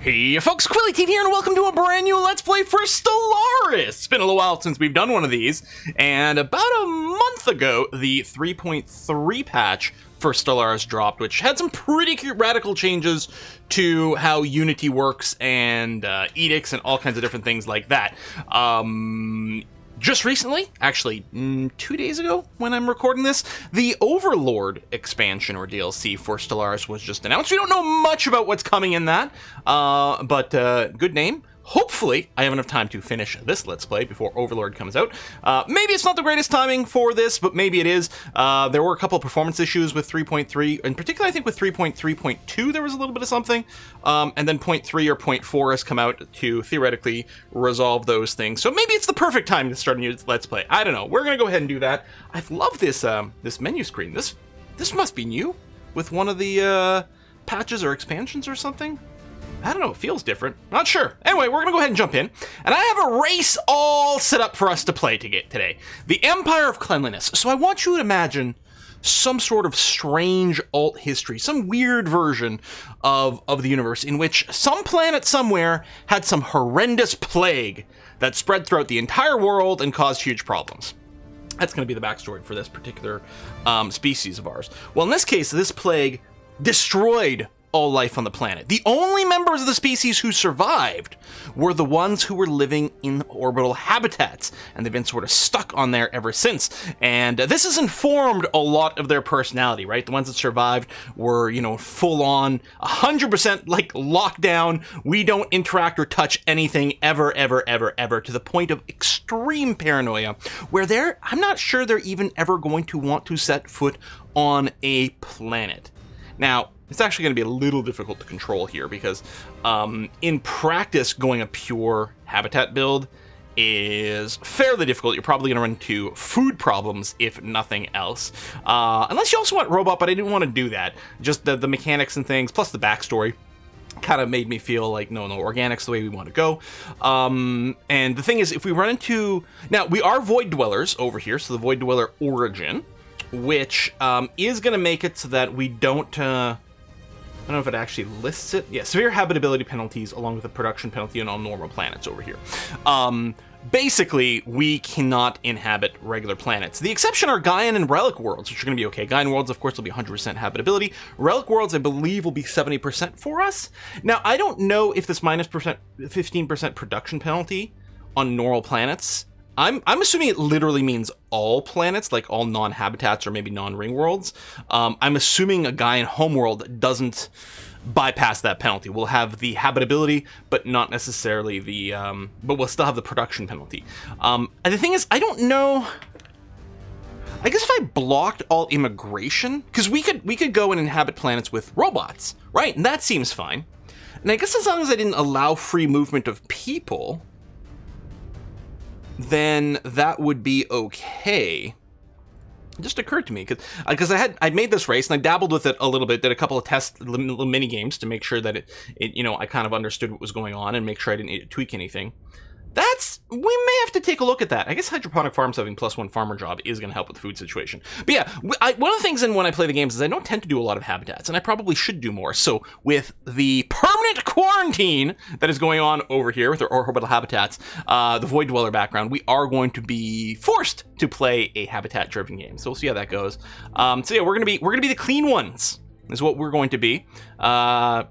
Hey folks, QuillyTeam here, and welcome to a brand new Let's Play for Stellaris! It's been a little while since we've done one of these, and about a month ago, the 3.3 patch for Stellaris dropped, which had some pretty radical changes to how Unity works, and edicts, and all kinds of different things like that. Just recently, actually 2 days ago when I'm recording this, the Overlord expansion or DLC for Stellaris was just announced. We don't know much about what's coming in that, but good name. Hopefully, I have enough time to finish this Let's Play before Overlord comes out. Maybe it's not the greatest timing for this, but maybe it is. There were a couple of performance issues with 3.3. In particular, I think with 3.3.2 there was a little bit of something. And then 0.3 or 0.4 has come out to theoretically resolve those things. So maybe it's the perfect time to start a new Let's Play. I don't know. We're going to go ahead and do that. I love this, this menu screen. This must be new with one of the patches or expansions or something. I don't know, it feels different. Not sure. Anyway, we're gonna go ahead and jump in. And I have a race all set up for us to play today. The Empire of Cleanliness. So I want you to imagine some sort of strange alt history, some weird version of the universe in which some planet somewhere had some horrendous plague that spread throughout the entire world and caused huge problems. That's gonna be the backstory for this particular species of ours. Well, in this case, this plague destroyed all life on the planet. The only members of the species who survived were the ones who were living in orbital habitats, and they've been sort of stuck on there ever since. And this has informed a lot of their personality, right? The ones that survived were, you know, full on 100% like lockdown. We don't interact or touch anything ever, to the point of extreme paranoia, where I'm not sure they're even ever going to want to set foot on a planet. Now, it's actually going to be a little difficult to control here because in practice, going a pure habitat build is fairly difficult. You're probably going to run into food problems, if nothing else. Unless you also want robot, but I didn't want to do that. Just the mechanics and things, plus the backstory, kind of made me feel like, no, organic's the way we want to go. And the thing is, if we run into... Now, we are Void Dwellers over here, so the Void Dweller origin, which is going to make it so that we don't... I don't know if it actually lists it. Yeah, severe habitability penalties along with a production penalty on all normal planets over here. Basically, we cannot inhabit regular planets. The exception are Gaian and Relic worlds, which are going to be okay. Gaian worlds, of course, will be 100% habitability. Relic worlds, I believe, will be 70% for us. Now, I don't know if this minus 15% production penalty on normal planets... I'm assuming it literally means all planets, like all non-habitats or maybe non-ring worlds. I'm assuming a Gaian homeworld doesn't bypass that penalty. We'll have the habitability, but not necessarily the... but we'll still have the production penalty. And the thing is, I don't know... I guess if I blocked all immigration... Because we could go and inhabit planets with robots, right? And that seems fine. And I guess as long as I didn't allow free movement of people... then that would be okay. It just occurred to me because I'd made this race and I dabbled with it a little bit, did a couple of test little mini games to make sure that it you know, I kind of understood what was going on and make sure I didn't need to tweak anything. We may have to take a look at that. I guess hydroponic farms having +1 farmer job is going to help with the food situation. But yeah, one of the things when I play the games is I don't tend to do a lot of habitats, and I probably should do more. So with the permanent quarantine that is going on over here with our Orbital Habitats, the Void Dweller background, we are going to be forced to play a habitat-driven game. So we'll see how that goes. So yeah, we're gonna be the clean ones. Is what we're going to be. I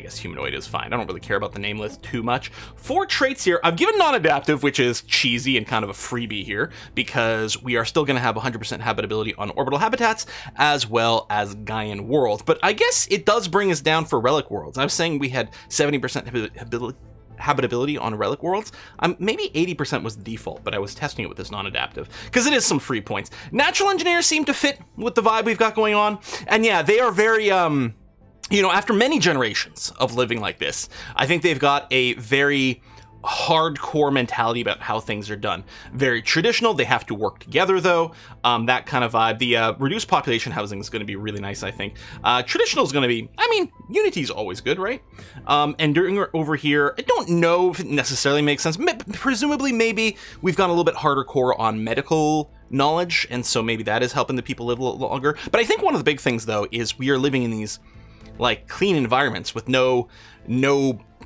guess humanoid is fine. I don't really care about the name list too much. 4 traits here. I've given non-adaptive, which is cheesy and kind of a freebie here, because we are still going to have 100% habitability on orbital habitats, as well as Gaian worlds. But I guess it does bring us down for relic worlds. I was saying we had 70% habitability on relic worlds. Maybe 80% was the default, but I was testing it with this non-adaptive because it is some free points. Natural engineers seem to fit with the vibe we've got going on, and yeah, they are very you know, after many generations of living like this, I think they've got a very hardcore mentality about how things are done. Very traditional. They have to work together, though. That kind of vibe. The reduced population housing is going to be really nice, I think. Traditional is going to be, I mean, Unity's always good, right? And during over here, I don't know if it necessarily makes sense. Presumably, maybe we've gone a little bit harder core on medical knowledge, and so maybe that is helping the people live a little longer. But I think one of the big things, though, is we are living in these like clean environments with no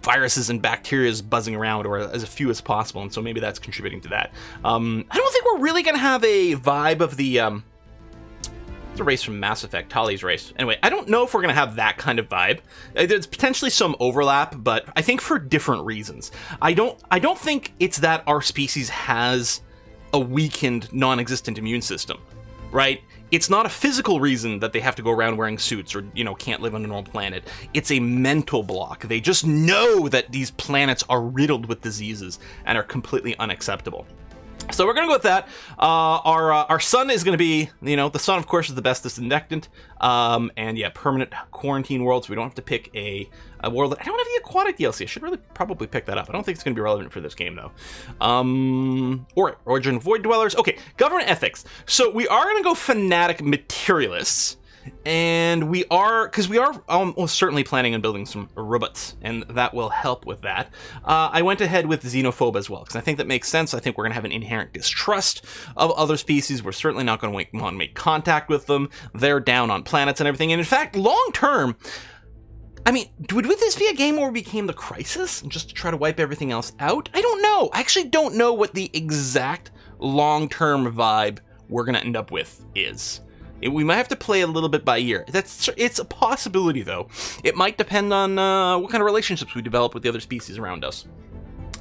viruses and bacteria buzzing around, or as few as possible, and so maybe that's contributing to that. I don't think we're really going to have a vibe of the... it's a race from Mass Effect, Tali's race. Anyway, I don't know if we're going to have that kind of vibe. There's potentially some overlap, but I think for different reasons. I don't think it's that our species has a weakened, non-existent immune system, right? It's not a physical reason that they have to go around wearing suits or, you know, can't live on a normal planet. It's a mental block. They just know that these planets are riddled with diseases and are completely unacceptable. So we're going to go with that. Our sun is going to be, you know, the sun, of course, is the best disinfectant. And yeah, permanent quarantine world, so we don't have to pick a world. I don't have the aquatic DLC. I should really probably pick that up. I don't think it's going to be relevant for this game, though. Or Origin Void Dwellers. Okay, government ethics. So we are going to go fanatic materialists. And we are, because we are almost certainly planning on building some robots, and that will help with that. I went ahead with xenophobe as well, because I think that makes sense. I think we're going to have an inherent distrust of other species. We're certainly not going to want to make contact with them. They're down on planets and everything. And in fact, long term, I mean, would this be a game where we became the Crisis, and just to try to wipe everything else out? I don't know. I actually don't know what the exact long-term vibe we're going to end up with is. We might have to play a little bit by ear. It's a possibility, though. It might depend on what kind of relationships we develop with the other species around us.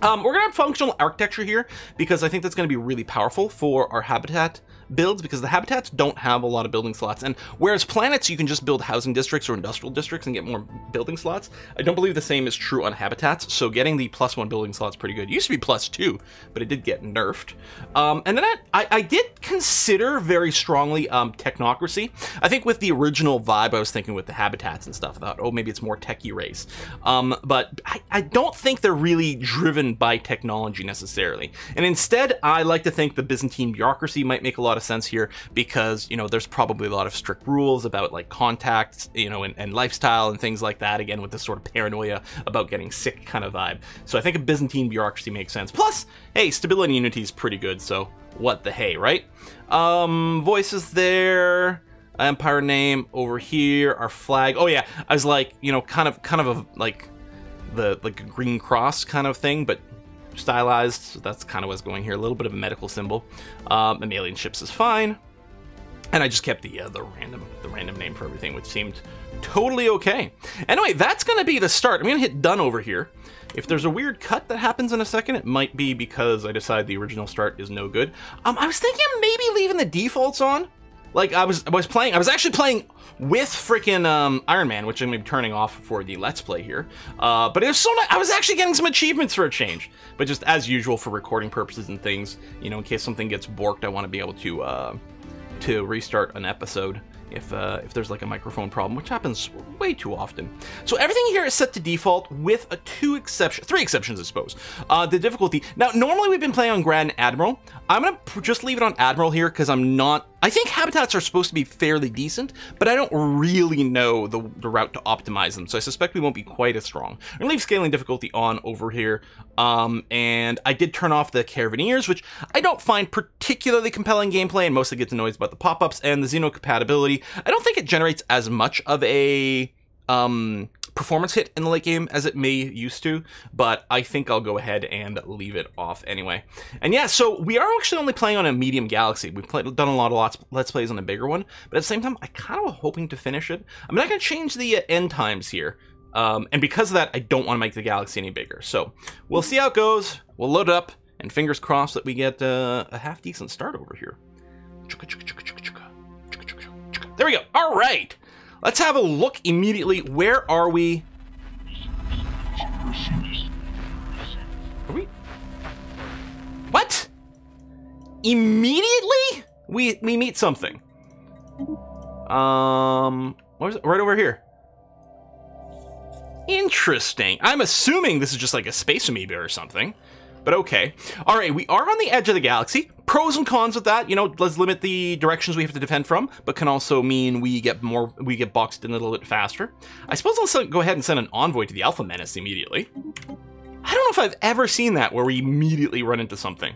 We're going to have functional architecture here, because I think that's going to be really powerful for our habitat builds, because the habitats don't have a lot of building slots, and whereas planets you can just build housing districts or industrial districts and get more building slots, I don't believe the same is true on habitats. So getting the +1 building slot's pretty good. It used to be +2, but it did get nerfed. And then I did consider very strongly technocracy. I think with the original vibe I was thinking with the habitats and stuff, I thought, oh, maybe it's more techie race, but I don't think they're really driven by technology necessarily, and instead I like to think the Byzantine bureaucracy might make a lot of sense here, because, you know, there's probably a lot of strict rules about like contacts, you know, and lifestyle and things like that, again with this sort of paranoia about getting sick kind of vibe. So I think a Byzantine bureaucracy makes sense. Plus, hey, stability and unity is pretty good, so what the hey, right? Voices there, empire name over here, our flag. Oh yeah, I was like, you know, kind of a like a green cross kind of thing, but stylized, so that's kind of what's going here. A little bit of a medical symbol. Mammalian ships is fine, and I just kept the random name for everything, which seemed totally okay. Anyway, that's going to be the start. I'm going to hit done over here. If there's a weird cut that happens in a second, it might be because I decided the original start is no good. I was thinking of maybe leaving the defaults on. Like I was actually playing with freaking Iron Man, which I'm gonna be turning off for the Let's Play here. But it was so nice. I was actually getting some achievements for a change. But just as usual for recording purposes and things, you know, in case something gets borked, I want to be able to restart an episode if there's like a microphone problem, which happens way too often. So everything here is set to default with three exceptions, I suppose. The difficulty. Now, normally we've been playing on Grand Admiral. I'm gonna just leave it on Admiral here because I think habitats are supposed to be fairly decent, but I don't really know the route to optimize them, so I suspect we won't be quite as strong. I'm gonna leave scaling difficulty on over here, and I did turn off the Caravaneers, which I don't find particularly compelling gameplay, and mostly get annoyed about the pop-ups and the Xeno compatibility. I don't think it generates as much of a performance hit in the late game as it may used to, but I think I'll go ahead and leave it off anyway. And yeah, so we are actually only playing on a medium galaxy. We've done a lot of Let's Plays on a bigger one, but at the same time, I kind of was hoping to finish it. I'm not going to change the end times here, and because of that, I don't want to make the galaxy any bigger. So we'll see how it goes. We'll load it up, and fingers crossed that we get a half-decent start over here. There we go. All right. Let's have a look immediately. Where are we? Are we? What? Immediately? We meet something. What was it? Right over here. Interesting. I'm assuming this is just like a space amoeba or something. But okay. All right, we are on the edge of the galaxy. Pros and cons with that, you know, let's limit the directions we have to defend from, but can also mean we get boxed in a little bit faster. I suppose I'll go ahead and send an envoy to the Alpha Menace immediately. I don't know if I've ever seen that where we immediately run into something.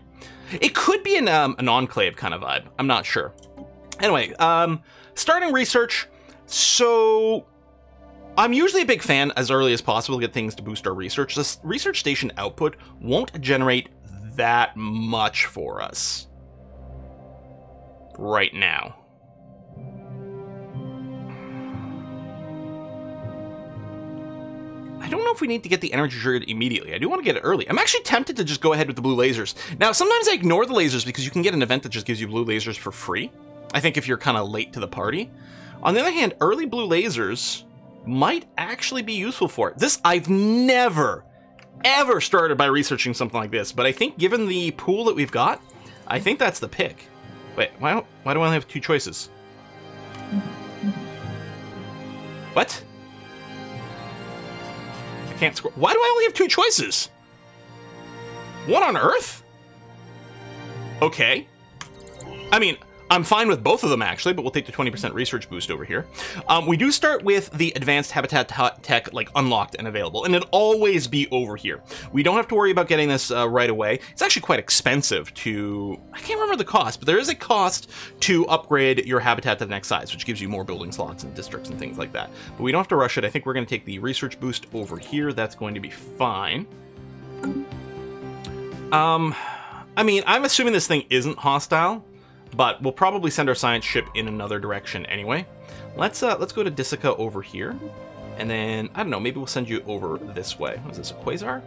It could be an enclave kind of vibe. I'm not sure. Anyway, starting research. So I'm usually a big fan as early as possible to get things to boost our research. This research station output won't generate that much for us right now. I don't know if we need to get the energy triggered immediately. I do want to get it early. I'm actually tempted to just go ahead with the blue lasers. Now, sometimes I ignore the lasers because you can get an event that just gives you blue lasers for free. I think if you're kind of late to the party. On the other hand, early blue lasers might actually be useful for it. This, I've never, ever started by researching something like this, but I think given the pool that we've got, I think that's the pick. Wait, why do I only have 2 choices? What? I can't score. Why do I only have 2 choices? One on Earth? Okay. I mean, I'm fine with both of them, actually, but we'll take the 20% research boost over here. We do start with the advanced habitat tech, like, unlocked and available, and it'll always be over here. We don't have to worry about getting this right away. It's actually quite expensive to... I can't remember the cost, but there is a cost to upgrade your habitat to the next size, which gives you more building slots and districts and things like that. But we don't have to rush it. I think we're going to take the research boost over here. That's going to be fine. I mean, I'm assuming this thing isn't hostile, but we'll probably send our science ship in another direction anyway. Let's go to Disica over here, and then, I don't know, maybe we'll send you over this way. Is this a quasar?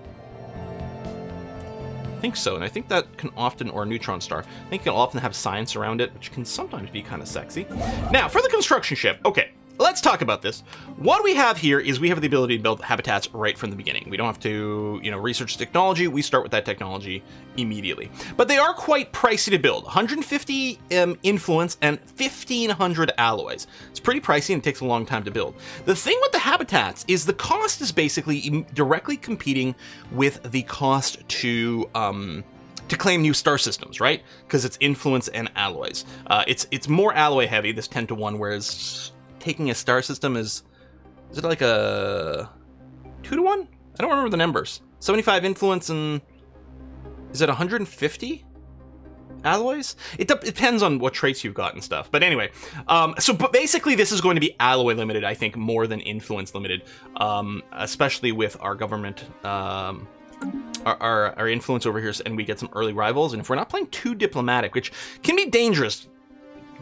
I think so, and I think that can often, or a neutron star, I think it can often have science around it, which can sometimes be kind of sexy. Now, for the construction ship, okay. Let's talk about this. What we have here is we have the ability to build habitats right from the beginning. We don't have to, research technology. We start with that technology immediately. But they are quite pricey to build. 150 influence and 1,500 alloys. It's pretty pricey and it takes a long time to build. The thing with the habitats is the cost is basically directly competing with the cost to claim new star systems, right? Because it's influence and alloys. It's more alloy heavy, this 10 to 1, whereas taking a star system is it like a 2 to 1? I don't remember the numbers. 75 influence and is it 150 alloys? It depends on what traits you've got and stuff. But anyway, but basically this is going to be alloy limited, I think, more than influence limited, especially with our government, our influence over here, and we get some early rivals. And if we're not playing too diplomatic, which can be dangerous.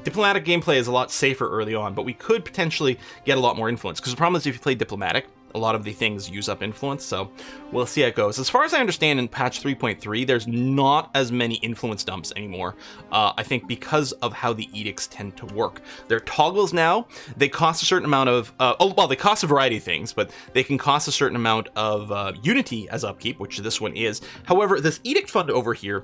Diplomatic gameplay is a lot safer early on, but we could potentially get a lot more influence. Because the problem is if you play diplomatic, a lot of the things use up influence, so we'll see how it goes. As far as I understand, in patch 3.3, there's not as many influence dumps anymore. I think because of how the edicts tend to work. They're toggles now. They cost a certain amount of... they cost a variety of things, but they can cost a certain amount of unity as upkeep, which this one is. However, this edict fund over here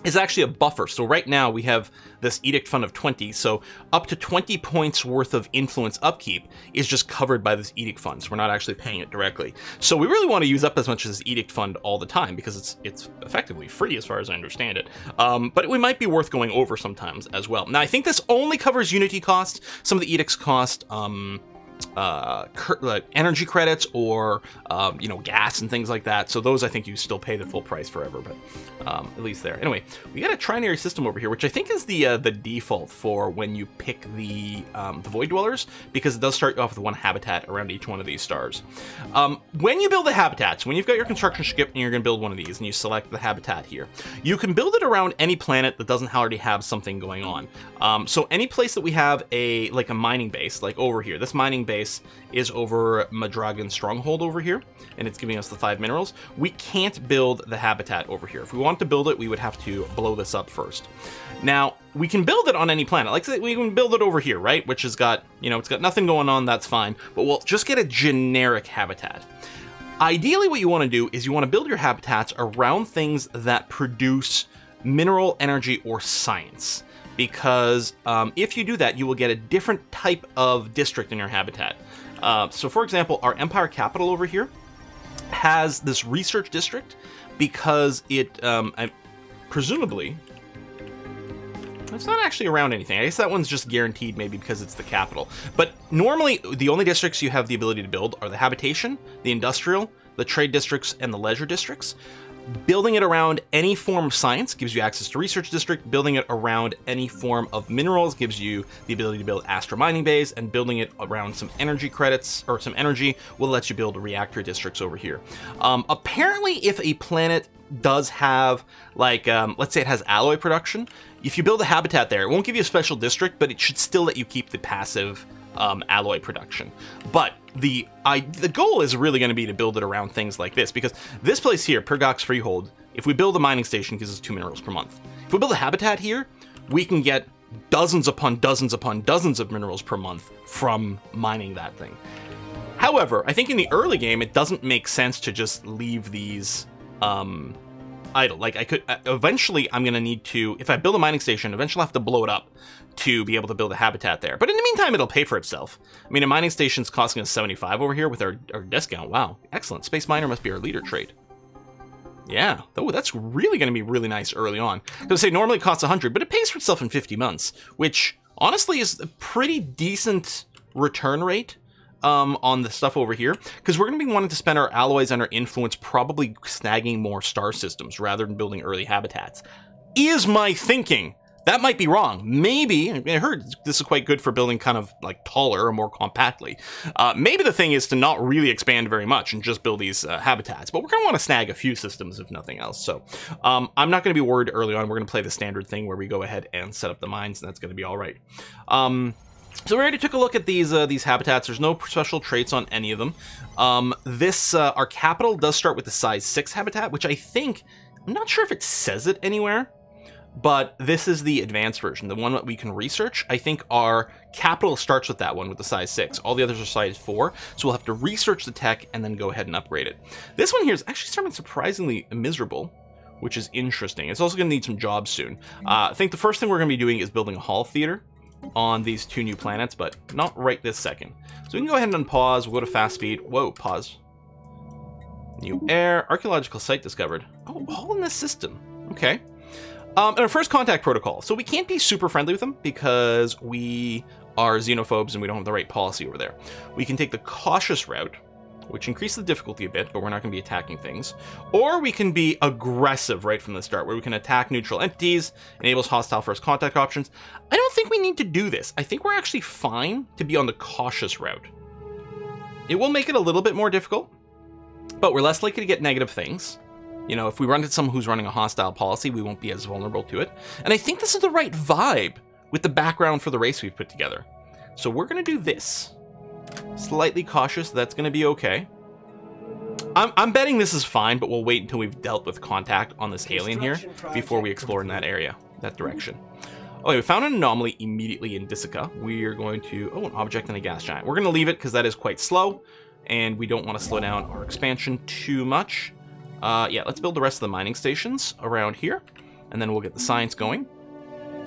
is actually a buffer. So right now we have this edict fund of 20, so up to 20 points worth of influence upkeep is just covered by this edict fund, so we're not actually paying it directly. So we really want to use up as much as this edict fund all the time because it's effectively free as far as I understand it. But it might be worth going over sometimes as well. Now I think this only covers unity cost. Some of the edicts cost energy credits or gas and things like that, so those I think you still pay the full price forever, but at least there. Anyway, we got a trinary system over here, which I think is the default for when you pick the void dwellers, because it does start you off with one habitat around each one of these stars. When you build the habitats, when you've got your construction ship and you're going to build one of these and you select the habitat here, you can build it around any planet that doesn't already have something going on. So any place that we have a mining base, like over here, this mining base is over Madragon Stronghold over here, and it's giving us the 5 minerals. We can't build the habitat over here. If we want to build it, we would have to blow this up first. Now, we can build it on any planet. Like, say, we can build it over here, right? Which has got, it's got nothing going on, that's fine. But we'll just get a generic habitat. Ideally, what you want to do is you want to build your habitats around things that produce mineral, energy, or science. Because if you do that, you will get a different type of district in your habitat. So for example, our Empire capital over here has this research district because it, presumably, it's not actually around anything. I guess that one's just guaranteed maybe because it's the capital. But normally, the only districts you have the ability to build are the habitation, the industrial, the trade districts, and the leisure districts. Building it around any form of science gives you access to research district. Building it around any form of minerals gives you the ability to build astro mining bays, and building it around some energy credits or some energy will let you build reactor districts over here. Apparently, if a planet does have, like, let's say it has alloy production, if you build a habitat there, it won't give you a special district, but it should still let you keep the passive alloy production. But the goal is really going to be to build it around things like this, because this place here, Pergox Freehold, if we build a mining station, gives us 2 minerals per month. If we build a habitat here, we can get dozens upon dozens upon dozens of minerals per month from mining that thing. However, I think in the early game, it doesn't make sense to just leave these idle. Like, I could eventually, I'm going to need to, if I build a mining station, eventually I'll have to blow it up to be able to build a habitat there. But in the meantime, it'll pay for itself. I mean, a mining station's costing us 75 over here with our discount. Wow, excellent. Space Miner must be our leader trait. Yeah, though that's really going to be really nice early on. Because say normally it costs 100, but it pays for itself in 50 months, which honestly is a pretty decent return rate on the stuff over here, because we're going to be wanting to spend our alloys and our influence probably snagging more star systems rather than building early habitats. Is my thinking. That might be wrong. Maybe, I heard this is quite good for building kind of like taller or more compactly. Maybe the thing is to not really expand very much and just build these habitats, but we're going to want to snag a few systems if nothing else. So I'm not going to be worried early on. We're going to play the standard thing where we go ahead and set up the mines, and that's going to be all right. So we already took a look at these habitats. There's no special traits on any of them. Our capital does start with the size 6 habitat, which I think, I'm not sure if it says it anywhere, but this is the advanced version, the one that we can research. I think our capital starts with that one, with the size 6. All the others are size 4, so we'll have to research the tech and then go ahead and upgrade it. This one here is actually starting surprisingly miserable, which is interesting. It's also going to need some jobs soon. I think the first thing we're going to be doing is building a hall theater on these 2 new planets, but not right this second. So we can go ahead and unpause. We'll go to fast speed. Whoa, pause. New air. Archaeological site discovered. Oh, all in this system. Okay. And our first contact protocol. So we can't be super friendly with them because we are xenophobes and we don't have the right policy over there. We can take the cautious route, which increases the difficulty a bit, but we're not going to be attacking things. Or we can be aggressive right from the start, where we can attack neutral entities, enables hostile first contact options. I don't think we need to do this. I think we're actually fine to be on the cautious route. It will make it a little bit more difficult, but we're less likely to get negative things. You know, if we run into someone who's running a hostile policy, we won't be as vulnerable to it. And I think this is the right vibe with the background for the race we've put together. So we're going to do this. Slightly cautious, that's going to be okay. I'm betting this is fine, but we'll wait until we've dealt with contact on this alien here before we explore in that area, that direction. Okay, we found an anomaly immediately in Disica. We are going to... Oh, an object in a gas giant. We're going to leave it because that is quite slow, and we don't want to slow down our expansion too much. Yeah, let's build the rest of the mining stations around here, and then we'll get the science going.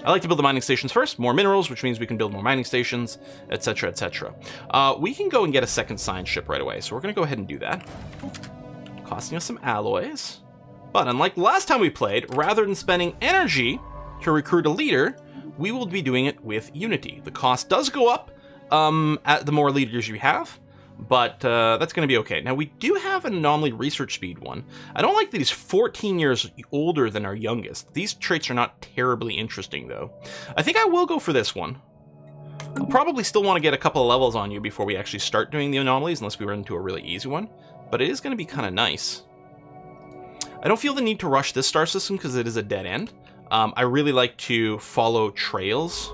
I like to build the mining stations first, more minerals, which means we can build more mining stations, etc., etc. We can go and get a second science ship right away, so we're going to go ahead and do that. Costing us some alloys. But unlike last time we played, rather than spending energy to recruit a leader, we will be doing it with Unity. The cost does go up at the more leaders you have, but that's going to be okay. Now, we do have an anomaly research speed one. I don't like that he's 14 years older than our youngest. These traits are not terribly interesting, though. I think I will go for this one. I'll probably still want to get a couple of levels on you before we actually start doing the anomalies, unless we run into a really easy one. But it is going to be kind of nice. I don't feel the need to rush this star system because it is a dead end. I really like to follow trails.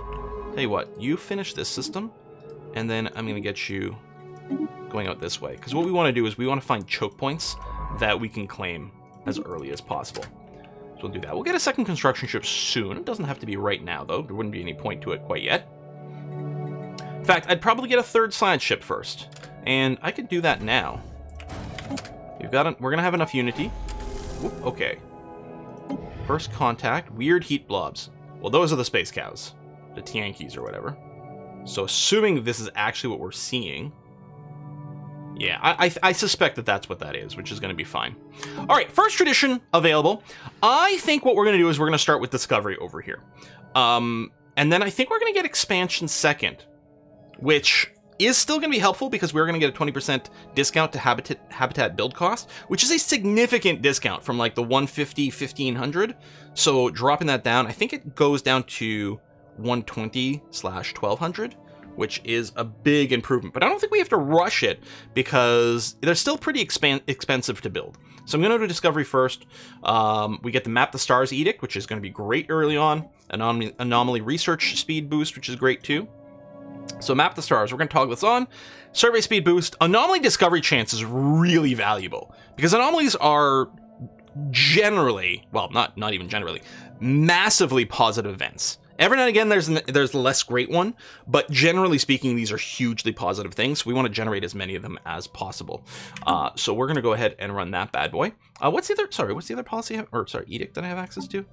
Tell you what, you finish this system, and then I'm going to get you going out this way, because what we want to do is we want to find choke points that we can claim as early as possible. So we'll do that. We'll get a second construction ship soon. It doesn't have to be right now, though. There wouldn't be any point to it quite yet. In fact, I'd probably get a third science ship first, and I could do that now. We're gonna have enough Unity. Whoop, okay. First contact, weird heat blobs. Well, those are the space cows, the Tiankies or whatever. So assuming this is actually what we're seeing. Yeah, I suspect that that's what that is, which is going to be fine. All right, first tradition available. I think what we're going to do is we're going to start with Discovery over here. And then I think we're going to get Expansion second, which is still going to be helpful because we're going to get a 20% discount to habitat build cost, which is a significant discount from like the 150, 1500. So dropping that down, I think it goes down to 120/1200, which is a big improvement. But I don't think we have to rush it because they're still pretty expensive to build. So I'm going to go to Discovery first. We get the Map the Stars Edict, which is going to be great early on. Anomaly Research Speed Boost, which is great too. So Map the Stars, we're going to toggle this on. Survey Speed Boost. Anomaly Discovery Chance is really valuable because anomalies are generally, well, not even generally, massively positive events. Every now and again, there's a less great one, but generally speaking, these are hugely positive things. We want to generate as many of them as possible. So we're going to go ahead and run that bad boy. What's the other policy, edict that I have access to?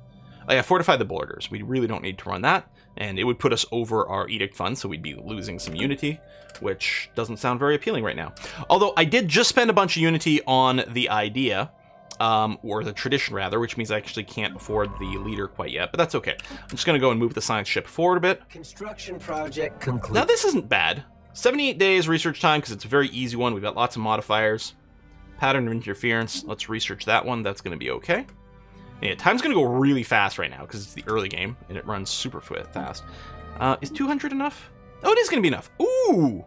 Oh yeah, Fortify the Borders. We really don't need to run that, and it would put us over our edict fund, so we'd be losing some unity, which doesn't sound very appealing right now. Although I did just spend a bunch of unity on the idea, or the tradition rather, which means I actually can't afford the leader quite yet, but that's okay. I'm just going to go and move the science ship forward a bit. Construction project complete. Now this isn't bad. 78 days research time because it's a very easy one. We've got lots of modifiers. Pattern of interference. Let's research that one. That's going to be okay. Yeah, time's going to go really fast right now because it's the early game and it runs super fast. Is 200 enough? Oh, it is going to be enough. Ooh!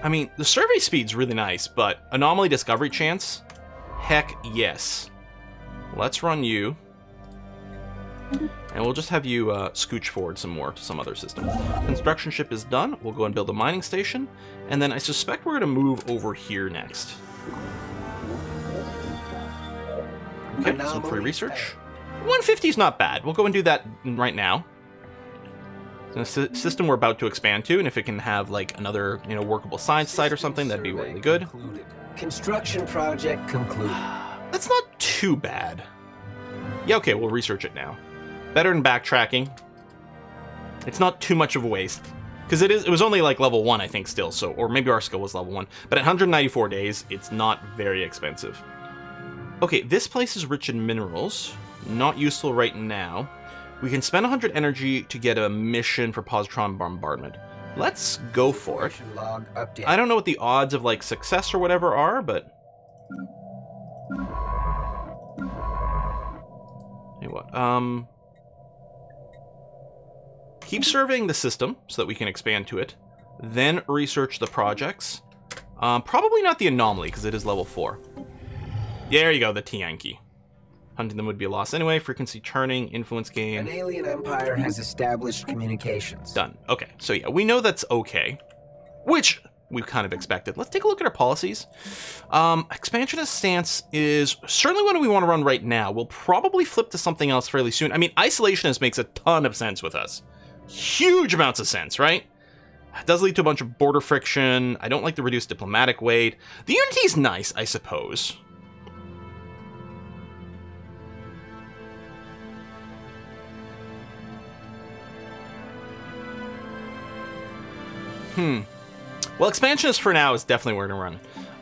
I mean, the survey speed's really nice, but anomaly discovery chance? Heck yes. Let's run you. And we'll just have you scooch forward some more to some other system. Construction ship is done. We'll go and build a mining station. And then I suspect we're going to move over here next. Okay, some free research. 150 is not bad. We'll go and do that right now. It's a system we're about to expand to, and if it can have like another, workable science site or something, that'd be really good. Construction project concluded. That's not too bad. Yeah, okay, we'll research it now. Better than backtracking. It's not too much of a waste. Because it was only like level 1, I think, still, so, or maybe our skill was level 1. But at 194 days, it's not very expensive. Okay, this place is rich in minerals. Not useful right now. We can spend 100 energy to get a mission for positron bombardment. Let's go for it. I don't know what the odds of like success or whatever are, but... Hey, what? Keep surveying the system so that we can expand to it. Then research the projects. Probably not the anomaly because it is level 4. There you go, the T-Yankee. Hunting them would be a loss anyway. Frequency turning, influence gain. An alien empire has established communications. Done. Okay, so yeah, we know that's okay. Which we've kind of expected. Let's take a look at our policies. Expansionist stance is certainly one we want to run right now. We'll probably flip to something else fairly soon. I mean, isolationist makes a ton of sense with us. Huge amounts of sense, right? It does lead to a bunch of border friction. I don't like the reduced diplomatic weight. The unity is nice, I suppose. Well, expansionist for now is definitely where we're going to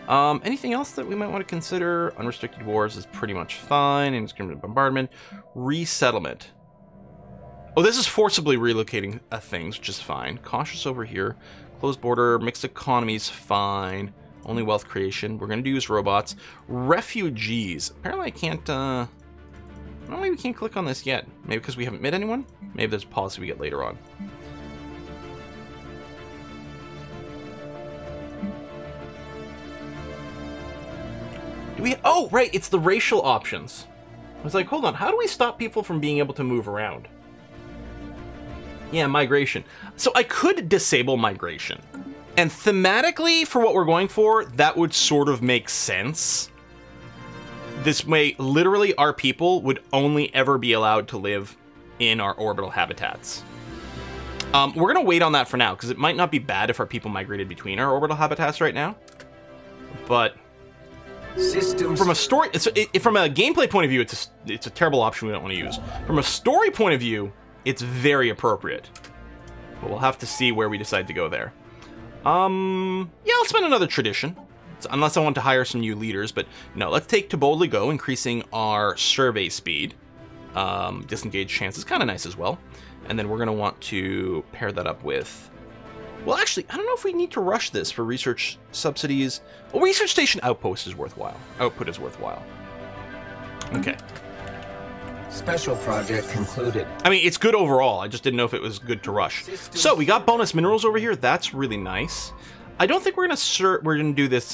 run. Anything else that we might want to consider? Unrestricted wars is pretty much fine. Indiscriminate bombardment. Resettlement. Oh, this is forcibly relocating things, which is fine. Cautious over here. Closed border. Mixed economies, fine. Only wealth creation. We're going to use robots. Refugees. Apparently I can't... Well, maybe we can't click on this yet. Maybe because we haven't met anyone? Maybe there's a policy we get later on. Oh, right, it's the racial options. I was like, hold on, how do we stop people from being able to move around? Yeah, migration. So I could disable migration. And thematically, for what we're going for, that would sort of make sense. This way, literally, our people would only ever be allowed to live in our orbital habitats. We're going to wait on that for now, because it might not be bad if our people migrated between our orbital habitats right now. But... from a story, from a gameplay point of view, it's a terrible option we don't want to use. From a story point of view, it's very appropriate. But we'll have to see where we decide to go there. Yeah, I'll spend another tradition. Unless I want to hire some new leaders, but no, let's take to boldly go, increasing our survey speed. Disengage chance is kind of nice as well. And then we're going to want to pair that up with... Well, actually, I don't know if we need to rush this for research subsidies. Well, research station outpost is worthwhile. Output is worthwhile. Okay. Special project concluded. I mean, it's good overall. I just didn't know if it was good to rush. So we got bonus minerals over here. That's really nice. I don't think we're gonna do this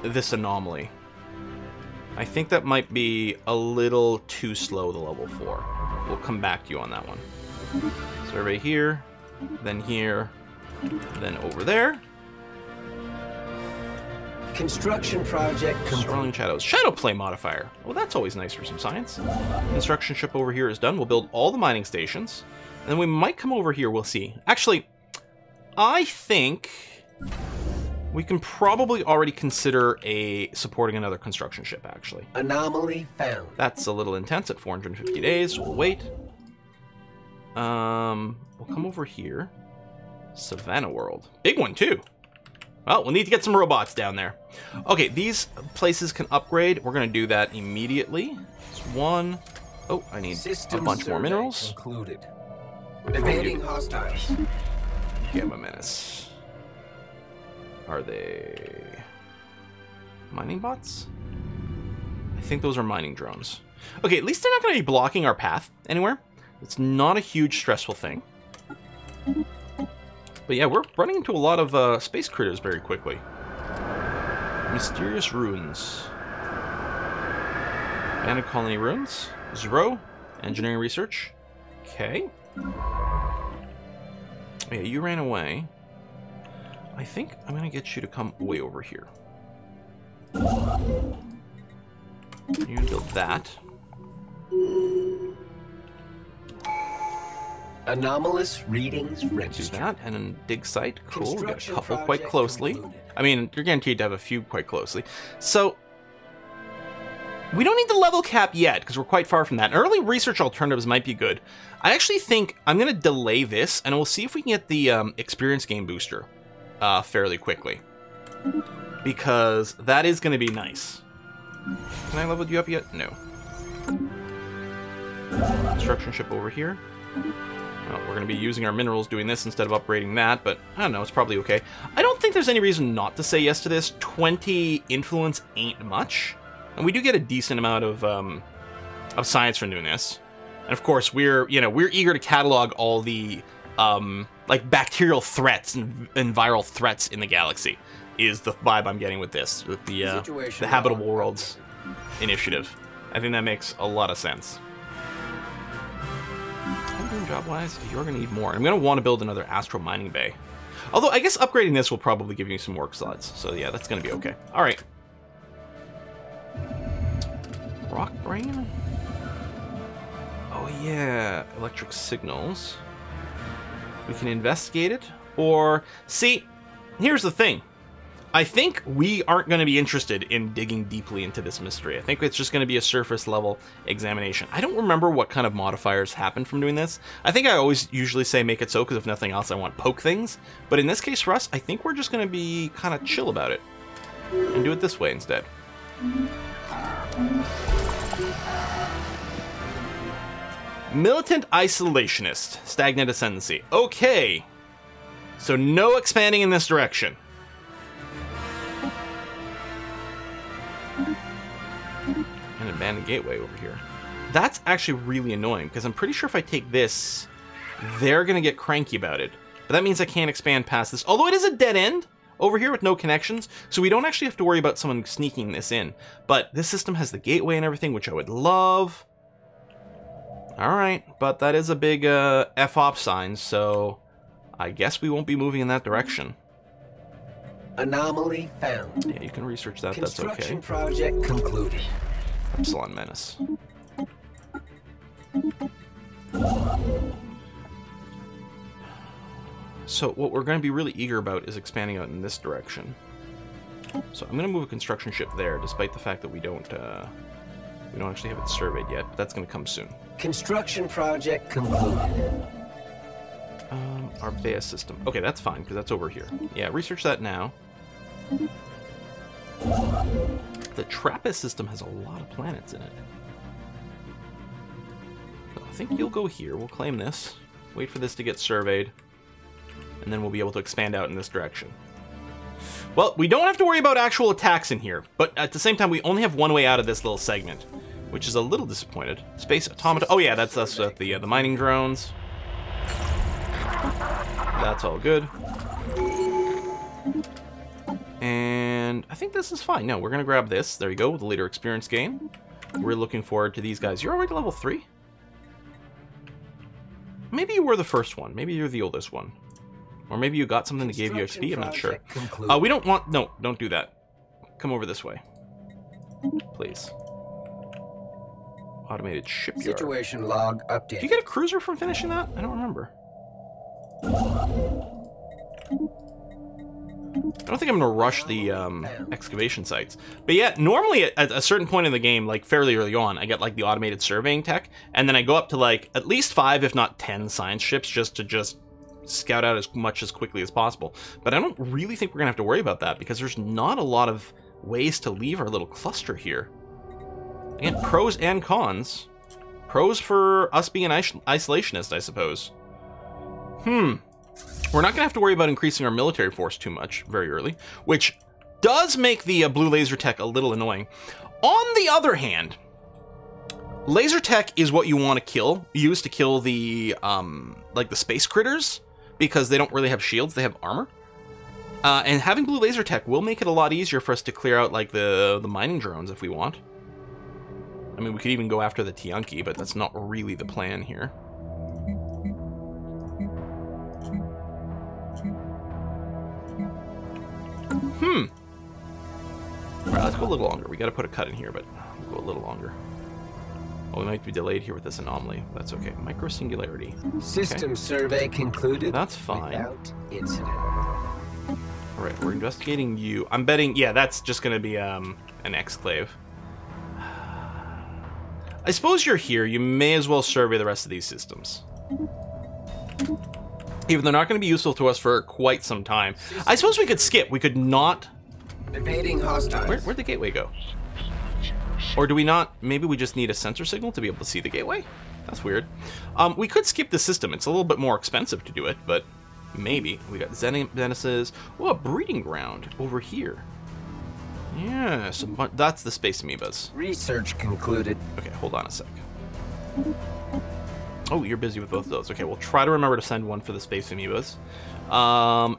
this anomaly. I think that might be a little too slow, the level 4. We'll come back to you on that one. Survey here, then here, then over there. Construction project Swirling shadows. Shadow play modifier. Well, that's always nice for some science. Construction ship over here is done. We'll build all the mining stations. And then we might come over here. We'll see. Actually, I think we can probably already consider supporting another construction ship, actually. Anomaly found. That's a little intense at 450 days. We'll wait. We'll come over here. Savannah World. Big one, too. Well, we'll need to get some robots down there. Okay, these places can upgrade. We're going to do that immediately. It's one. Oh, I need a bunch more minerals. Concluded. Evading hostiles. Gamma Menace. Are they mining bots? I think those are mining drones. Okay, at least they're not going to be blocking our path anywhere. It's not a huge stressful thing. But yeah, we're running into a lot of space critters very quickly. Mysterious ruins. Abandoned colony ruins. Zero. Engineering research. Okay. Yeah, you ran away. I think I'm going to get you to come way over here. You can build that. Anomalous readings Do registered. that, and then dig site. Cool, we got a couple quite closely. I mean, you're guaranteed to have a few quite closely. So, we don't need the level cap yet, because we're quite far from that. Early research alternatives might be good. I actually think I'm going to delay this, and we'll see if we can get the experience game booster fairly quickly. Because that is going to be nice. Can I level you up yet? No. Construction ship over here. Well, we're going to be using our minerals doing this instead of upgrading that, but I don't know, it's probably okay. I don't think there's any reason not to say yes to this. 20 influence ain't much. And we do get a decent amount of science from doing this. And of course, we're eager to catalog all the like bacterial threats and viral threats in the galaxy. Is the vibe I'm getting with this, with the Habitable Worlds initiative. I think that makes a lot of sense. Job-wise, you're going to need more. I'm going to want to build another astral mining bay. Although, I guess upgrading this will probably give you some work slots. So yeah, that's going to be okay. All right. Rock brain? Oh yeah, electric signals. We can investigate it. Or, see, here's the thing. I think we aren't going to be interested in digging deeply into this mystery. I think it's just going to be a surface level examination. I don't remember what kind of modifiers happen from doing this. I think I always usually say make it so, because if nothing else, I want poke things. But in this case for us, I think we're just going to be kind of chill about it. And do it this way instead. Militant isolationist. Stagnant ascendancy. Okay. So no expanding in this direction. An abandoned gateway over here. That's actually really annoying, because I'm pretty sure if I take this, they're going to get cranky about it. But that means I can't expand past this. Although it is a dead end over here with no connections, so we don't actually have to worry about someone sneaking this in. But this system has the gateway and everything, which I would love. Alright, but that is a big F-op sign, so I guess we won't be moving in that direction. Anomaly found. Yeah, you can research that, that's okay. Construction project concluded. Epsilon Menace. So what we're going to be really eager about is expanding out in this direction. So I'm going to move a construction ship there, despite the fact that we don't actually have it surveyed yet, but that's going to come soon. Construction project concluded. Our Bea system. Okay, that's fine, because that's over here. Yeah, research that now. The TRAPPIST system has a lot of planets in it. think you'll go here. We'll claim this. Wait for this to get surveyed. And then we'll be able to expand out in this direction. Well, we don't have to worry about actual attacks in here. But at the same time, we only have one way out of this little segment, which is a little disappointed. Space automata. Oh yeah, that's us with the mining drones. That's all good. And I think this is fine. No, we're going to grab this. There you go, the leader experience gain. We're looking forward to these guys. You're already level 3? Maybe you were the first one. Maybe you're the oldest one. Or maybe you got something that gave you XP. I'm not sure. We don't want... No, don't do that. Come over this way. Please. Automated shipyard. Situation log update. Did you get a cruiser from finishing that? I don't remember. I don't think I'm going to rush the excavation sites. But yeah, normally at a certain point in the game, like fairly early on, I get like the automated surveying tech, and then I go up to like at least 5, if not 10 science ships just to scout out as much as quickly as possible. But I don't really think we're going to have to worry about that because there's not a lot of ways to leave our little cluster here. Again, pros and cons. Pros for us being an isolationist, I suppose. We're not going to have to worry about increasing our military force too much very early, which does make the blue laser tech a little annoying. On the other hand, laser tech is what you want to use to kill the like the space critters, because they don't really have shields, they have armor. And having blue laser tech will make it a lot easier for us to clear out like the mining drones if we want. I mean, we could even go after the Tianki, but that's not really the plan here. Alright, let's go a little longer. We gotta put a cut in here, but we'll go a little longer. Oh, we might be delayed here with this anomaly. That's okay. Micro-singularity. System survey concluded. That's fine. Without incident. Alright, we're investigating you. I'm betting, yeah, that's just gonna be an exclave. I suppose you're here. You may as well survey the rest of these systems. Even though they're not going to be useful to us for quite some time. I suppose we could skip. We could not... Evading hostiles. Where'd the gateway go? Or do we not... Maybe we just need a sensor signal to be able to see the gateway? That's weird. We could skip the system. It's a little bit more expensive to do it, but maybe. We got Xenises. Oh, a breeding ground over here. Yes, that's the space amoebas. Research concluded. Okay, hold on a sec. Oh, you're busy with both of those. Okay, we'll try to remember to send one for the space amoebas.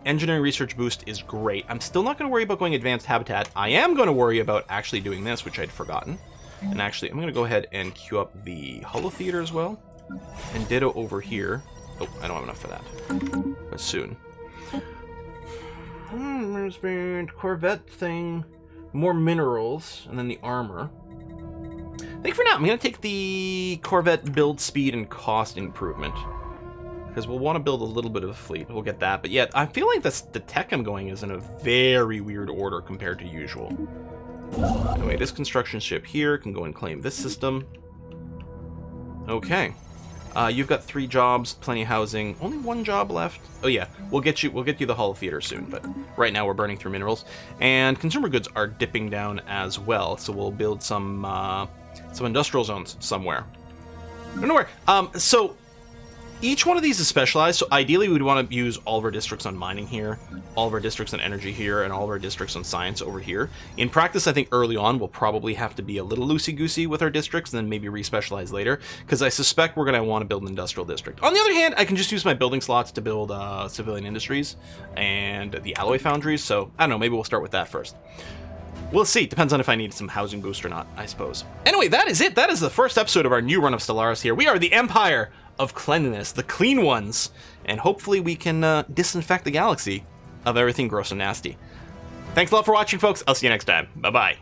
Engineering research boost is great. I'm still not going to worry about going advanced habitat. I am going to worry about actually doing this, which I'd forgotten. And actually, I'm going to go ahead and queue up the holo theater as well. And ditto over here. Oh, I don't have enough for that. But soon. There's been Corvette thing. More minerals, and then the armor. I think for now, I'm going to take the Corvette build speed and cost improvement. Because we'll want to build a little bit of a fleet. We'll get that. But yet, I feel like the tech I'm going is in a very weird order compared to usual. Anyway, this construction ship here can go and claim this system. Okay. You've got 3 jobs, plenty of housing. Only 1 job left. Oh yeah, we'll get you the holo theater soon, but right now we're burning through minerals. And consumer goods are dipping down as well, so we'll build some industrial zones somewhere. I don't know where. So each one of these is specialized, so ideally we'd want to use all of our districts on mining here, all of our districts on energy here, and all of our districts on science over here. In practice, I think early on we'll probably have to be a little loosey-goosey with our districts, and then maybe re-specialize later, because I suspect we're going to want to build an industrial district. On the other hand, I can just use my building slots to build civilian industries and the alloy foundries, so I don't know, maybe we'll start with that first. We'll see. Depends on if I need some housing boost or not, I suppose. Anyway, that is it. That is the first episode of our new run of Stellaris here. We are the Empire of Cleanliness, the clean ones, and hopefully we can disinfect the galaxy of everything gross and nasty. Thanks a lot for watching, folks. I'll see you next time. Bye-bye.